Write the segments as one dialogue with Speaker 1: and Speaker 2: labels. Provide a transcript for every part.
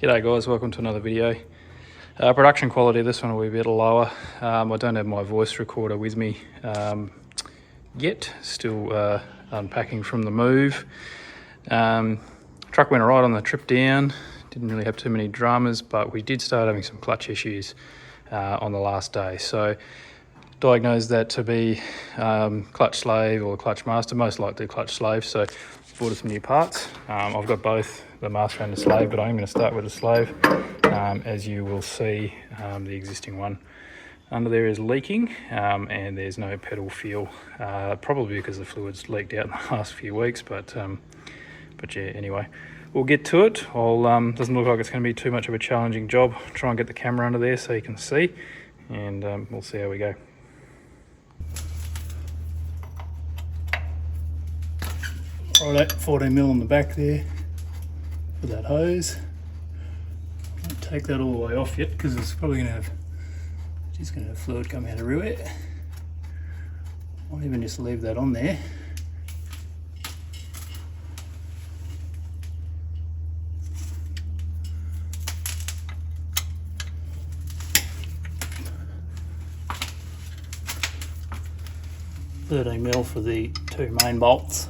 Speaker 1: G'day guys, welcome to another video. Production quality, this one will be a bit lower. I don't have my voice recorder with me yet, still unpacking from the move. Truck went alright on the trip down, didn't really have too many dramas, but we did start having some clutch issues on the last day. So diagnosed that to be clutch slave or clutch master, most likely clutch slave. So bought us some new parts. I've got both the master and the slave, but I'm going to start with the slave. As you will see, the existing one under there is leaking, and there's no pedal feel, probably because the fluid's leaked out in the last few weeks, but yeah, anyway, we'll get to it. Doesn't look like it's going to be too much of a challenging job. Try and get the camera under there so you can see, and we'll see how we go. Right, 14mm on the back there for that hose. I won't take that all the way off yet because it's probably going to have fluid come out everywhere. Might even just leave that on there. $13mm for the two main bolts.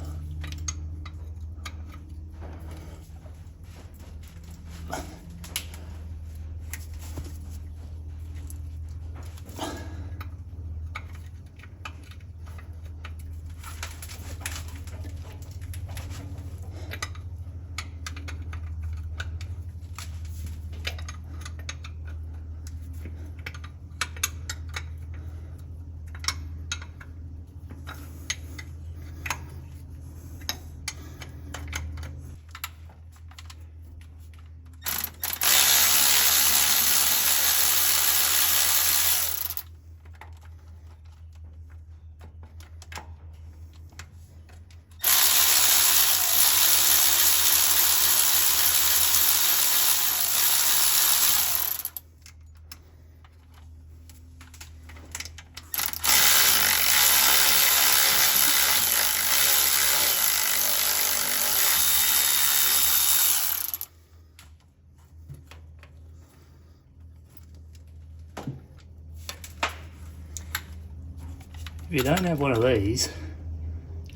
Speaker 1: If you don't have one of these,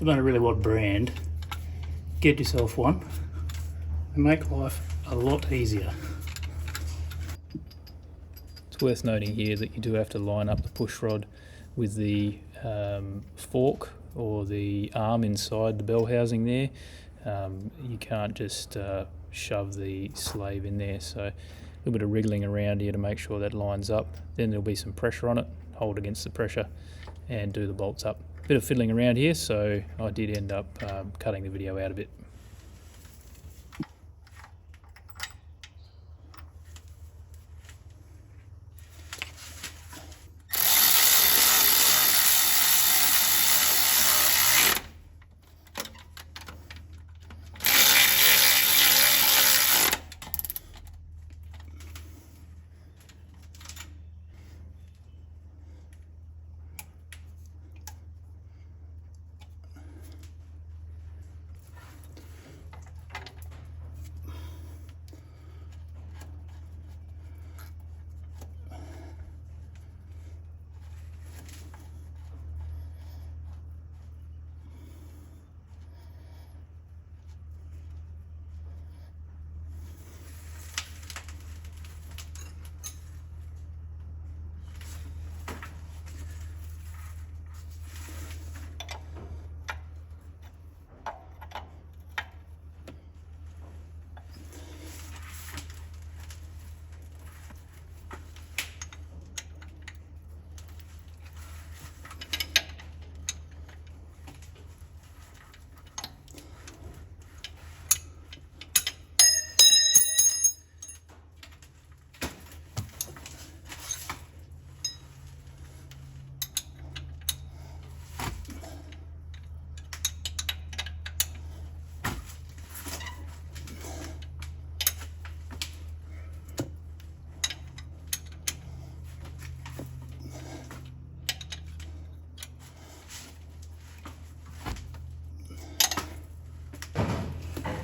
Speaker 1: you don't know really what brand, get yourself one and make life a lot easier. It's worth noting here that you do have to line up the push rod with the fork or the arm inside the bell housing there. You can't just shove the slave in there, so a little bit of wriggling around here to make sure that lines up. Then there'll be some pressure on it, hold against the pressure and do the bolts up. Bit of fiddling around here, so I did end up cutting the video out a bit.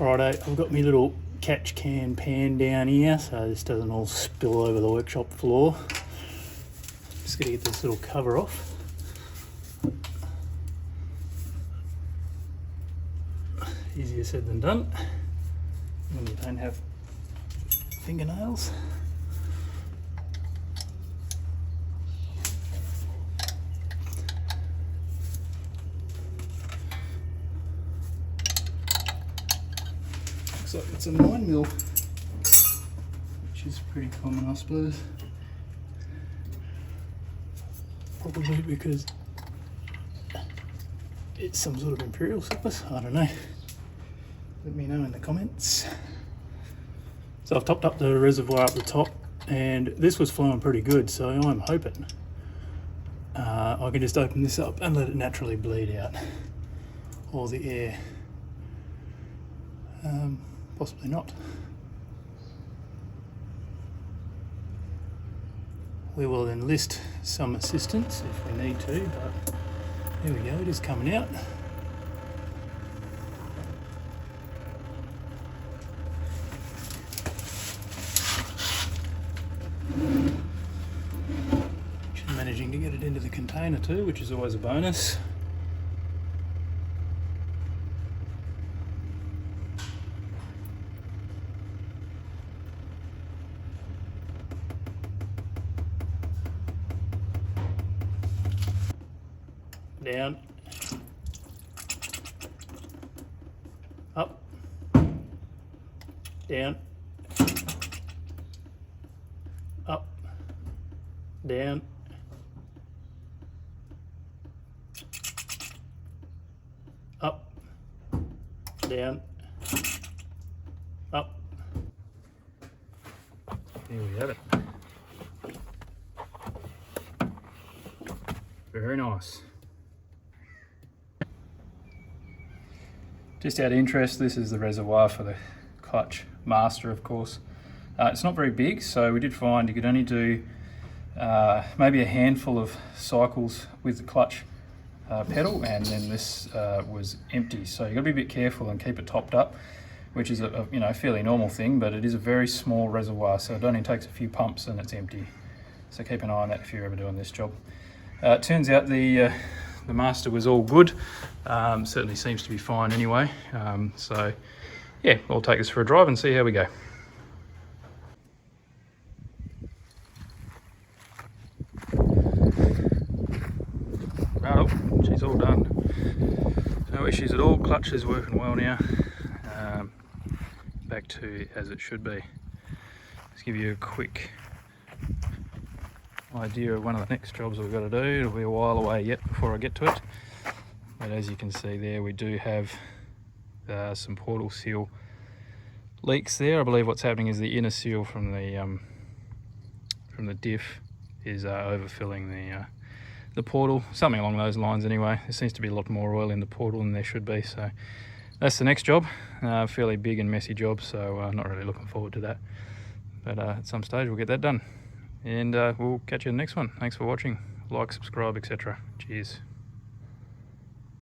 Speaker 1: Righto, I've got my little
Speaker 2: catch can pan down here so this doesn't all spill over the workshop floor. Just got to get this little cover off. Easier said than done when you don't have fingernails. Looks like it's a 9mm, which is pretty common, I suppose. Probably because it's some sort of imperial size, I don't know. Let me know in the comments. So I've topped up the reservoir up the top and this was flowing pretty good, so I'm hoping I can just open this up and let it naturally bleed out all the air. Possibly not. We will enlist some assistance if we need to, but there we go, it is coming out. Managing to get it into the container too, which is always a bonus. Down, up, down, up, down, up, down, up. There we have it. Very nice. Just out of interest, this is the reservoir for the clutch master, of course. It's not very big, so we did find you could only do maybe a handful of cycles with the clutch pedal, and then this was empty. So you've got to be a bit careful and keep it topped up, which is a you know, fairly normal thing, but it is a very small reservoir, so it only takes a few pumps and it's empty. So keep an eye on that if you're ever doing this job. It turns out the master was all good. Certainly seems to be fine anyway. So yeah, I'll take this for a drive and see how we go. Right, she's all done. No issues at all. Clutch is working well now. Back to as it should be. Let's give you a quick idea of one of the next jobs we've got to do. It'll be a while away yet before I get to it, but as you can see there, we do have some portal seal leaks there. I believe what's happening is the inner seal from the diff is overfilling the portal, something along those lines anyway. There seems to be a lot more oil in the portal than there should be, so that's the next job. Fairly big and messy job, so not really looking forward to that, but at some stage we'll get that done. And we'll catch you in the next one. Thanks for watching. Like, subscribe, etc. Cheers.